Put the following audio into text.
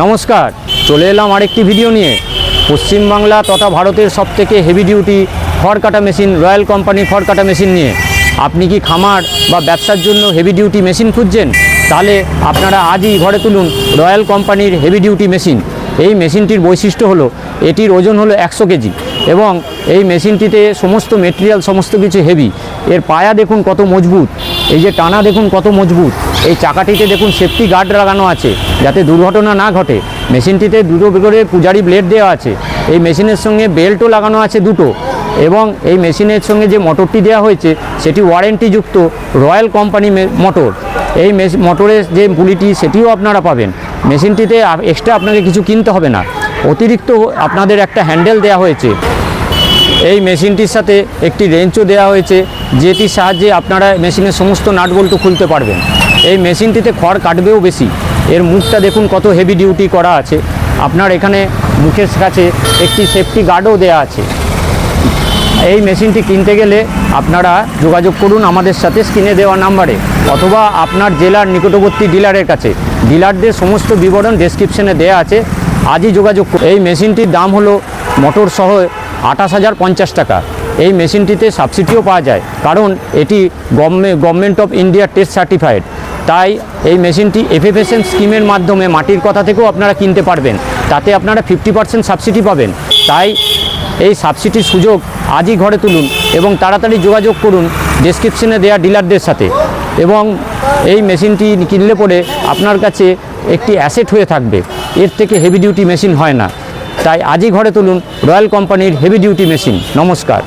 নমস্কার, চলে এলাম আরেকটি ভিডিও নিয়ে। পশ্চিমবাংলা তথা ভারতের সবথেকে হেভি ডিউটি খড় কাটা মেশিন রয়্যাল কোম্পানির খড় কাটা মেশিন নিয়ে। আপনি কি খামার বা ব্যবসার জন্য হেভি ডিউটি মেশিন খুঁজছেন? তাহলে আপনারা আজই ঘরে তুলুন রয়্যাল কোম্পানির হেভি ডিউটি মেশিন। এই মেশিনটির বৈশিষ্ট্য হলো এটির ওজন হলো 100 কেজি এবং এই মেশিনটিতে সমস্ত মেটেরিয়াল সমস্ত কিছু হেভি। এর পায়া দেখুন কত মজবুত, এই যে টানা দেখুন কত মজবুত। এই চাকাটিতে দেখুন সেফটি গার্ড লাগানো আছে যাতে দুর্ঘটনা না ঘটে। মেশিনটিতে দুটো করে পূজারি ব্লেড দেওয়া আছে। এই মেশিনের সঙ্গে বেল্টও লাগানো আছে দুটো, এবং এই মেশিনের সঙ্গে যে মোটরটি দেওয়া হয়েছে সেটি ওয়ারেন্টিযুক্ত রয়্যাল কোম্পানি মোটর। এই মোটরের যে পুলিটি সেটিও আপনারা পাবেন। মেশিনটিতে এক্সট্রা আপনাকে কিছু কিনতে হবে না, অতিরিক্ত আপনাদের একটা হ্যান্ডেল দেওয়া হয়েছে। এই মেশিনটির সাথে একটি রেঞ্চও দেওয়া হয়েছে যেটির সাহায্যে আপনারা মেশিনের সমস্ত নাটবল্টু খুলতে পারবেন। এই মেশিনটিতে খড় কাটবেও বেশি। এর মুখটা দেখুন কত হেভি ডিউটি করা আছে। আপনার এখানে মুখের কাছে একটি সেফটি গার্ডও দেওয়া আছে। এই মেশিনটি কিনতে গেলে আপনারা যোগাযোগ করুন আমাদের সাথে স্ক্রিনে দেওয়া নাম্বারে, অথবা আপনার জেলার নিকটবর্তী ডিলারের কাছে। ডিলারদের সমস্ত বিবরণ ডেসক্রিপশনে দেওয়া আছে, আজই যোগাযোগ করুন। এই মেশিনটির দাম হলো মোটর সহ 28,050 টাকা। এই মেশিনটিতে সাবসিডিও পাওয়া যায়, কারণ এটি government of India test certified. তাই এই মেশিনটি এফএফএসএম স্কিমের মাধ্যমে মাটির কথা থেকেও আপনারা কিনতে পারবেন, তাতে আপনারা 50% সাবসিডি পাবেন। তাই এই সাবসিডির সুযোগ আজই ঘরে তুলুন এবং তাড়াতাড়ি যোগাযোগ করুন ডেসক্রিপশনে দেওয়া ডিলারদের সাথে। এবং এই মেশিনটি কিনলে পরে আপনার কাছে একটি অ্যাসেট হয়ে থাকবে। এর থেকে হেভি ডিউটি মেশিন হয় না। তাই আজই ঘরে তুলুন রয়্যাল কোম্পানির হেভি ডিউটি মেশিন। নমস্কার।